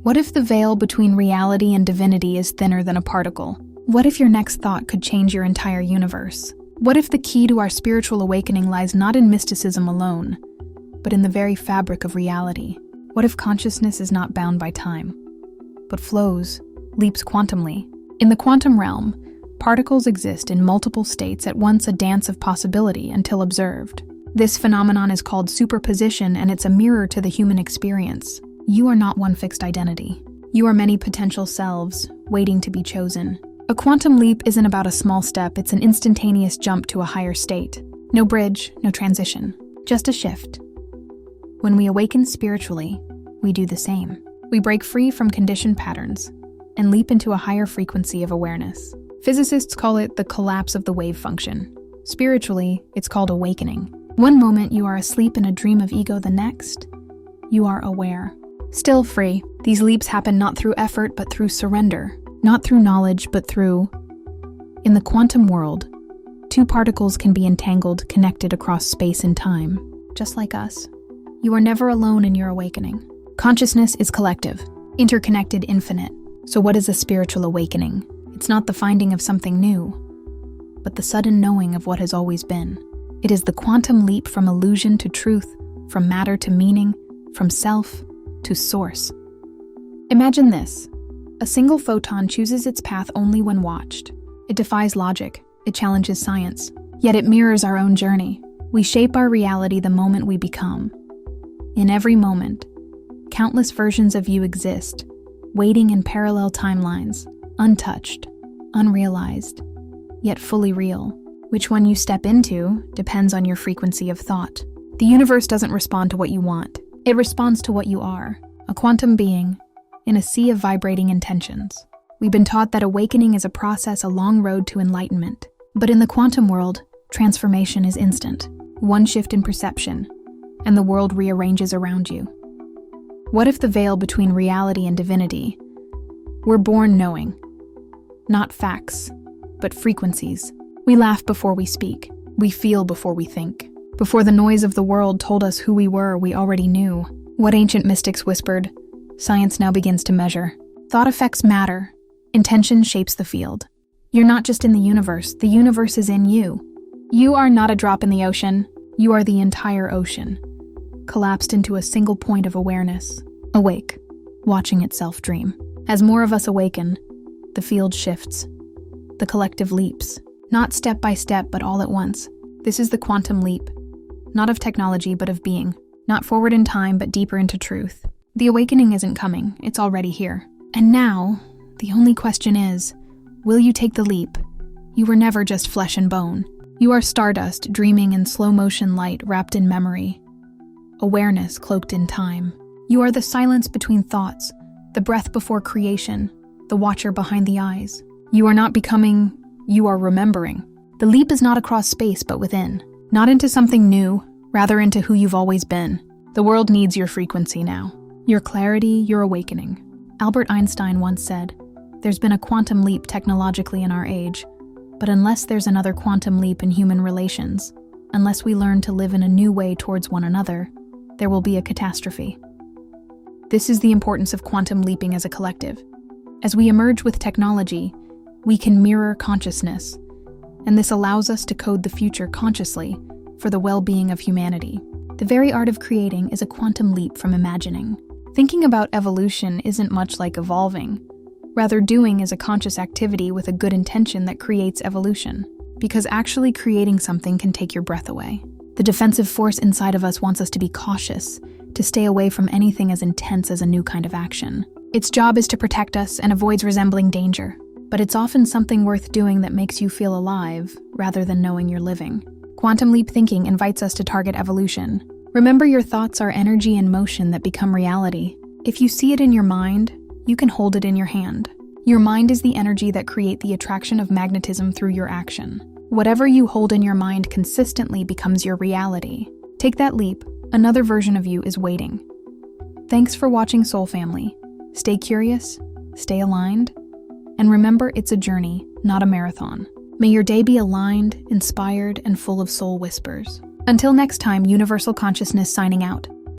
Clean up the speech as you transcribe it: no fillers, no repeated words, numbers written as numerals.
What if the veil between reality and divinity is thinner than a particle? What if your next thought could change your entire universe? What if the key to our spiritual awakening lies not in mysticism alone, but in the very fabric of reality? What if consciousness is not bound by time, but flows, leaps quantumly? In the quantum realm, particles exist in multiple states at once, a dance of possibility until observed. This phenomenon is called superposition, and it's a mirror to the human experience. You are not one fixed identity. You are many potential selves, waiting to be chosen. A quantum leap isn't about a small step, it's an instantaneous jump to a higher state. No bridge, no transition, just a shift. When we awaken spiritually, we do the same. We break free from conditioned patterns and leap into a higher frequency of awareness. Physicists call it the collapse of the wave function. Spiritually, it's called awakening. One moment you are asleep in a dream of ego, the next, you are aware. Still free. These leaps happen not through effort, but through surrender. Not through knowledge, but through... In the quantum world, two particles can be entangled, connected across space and time. Just like us, you are never alone in your awakening. Consciousness is collective, interconnected, infinite. So what is a spiritual awakening? It's not the finding of something new, but the sudden knowing of what has always been. It is the quantum leap from illusion to truth, from matter to meaning, from self to source. Imagine this. A single photon chooses its path only when watched. It defies logic. It challenges science. Yet it mirrors our own journey. We shape our reality the moment we become. In every moment, countless versions of you exist, waiting in parallel timelines, untouched, unrealized, yet fully real. Which one you step into depends on your frequency of thought. The universe doesn't respond to what you want. It responds to what you are, a quantum being, in a sea of vibrating intentions. We've been taught that awakening is a process, a long road to enlightenment. But in the quantum world, transformation is instant. One shift in perception, and the world rearranges around you. What if the veil between reality and divinity? We're born knowing. Not facts, but frequencies. We laugh before we speak. We feel before we think. Before the noise of the world told us who we were, we already knew. What ancient mystics whispered, science now begins to measure. Thought affects matter. Intention shapes the field. You're not just in the universe is in you. You are not a drop in the ocean. You are the entire ocean, collapsed into a single point of awareness. Awake, watching itself dream. As more of us awaken, the field shifts. The collective leaps, not step by step, but all at once. This is the quantum leap. Not of technology, but of being. Not forward in time, but deeper into truth. The awakening isn't coming, it's already here. And now, the only question is, will you take the leap? You were never just flesh and bone. You are stardust, dreaming in slow motion light wrapped in memory. Awareness cloaked in time. You are the silence between thoughts, the breath before creation, the watcher behind the eyes. You are not becoming, you are remembering. The leap is not across space, but within. Not into something new, rather into who you've always been. The world needs your frequency now. Your clarity, your awakening. Albert Einstein once said, "There's been a quantum leap technologically in our age, but unless there's another quantum leap in human relations, unless we learn to live in a new way towards one another, there will be a catastrophe." This is the importance of quantum leaping as a collective. As we emerge with technology, we can mirror consciousness, and this allows us to code the future consciously for the well-being of humanity. The very art of creating is a quantum leap from imagining. Thinking about evolution isn't much like evolving. Rather, doing is a conscious activity with a good intention that creates evolution. Because actually creating something can take your breath away. The defensive force inside of us wants us to be cautious, to stay away from anything as intense as a new kind of action. Its job is to protect us and avoids resembling danger. But it's often something worth doing that makes you feel alive, rather than knowing you're living. Quantum leap thinking invites us to target evolution. Remember, your thoughts are energy in motion that become reality. If you see it in your mind, you can hold it in your hand. Your mind is the energy that creates the attraction of magnetism through your action. Whatever you hold in your mind consistently becomes your reality. Take that leap. Another version of you is waiting. Thanks for watching, Soul Family. Stay curious, stay aligned, and remember, it's a journey, not a marathon. May your day be aligned, inspired, and full of soul whispers. Until next time, Universal Consciousness signing out.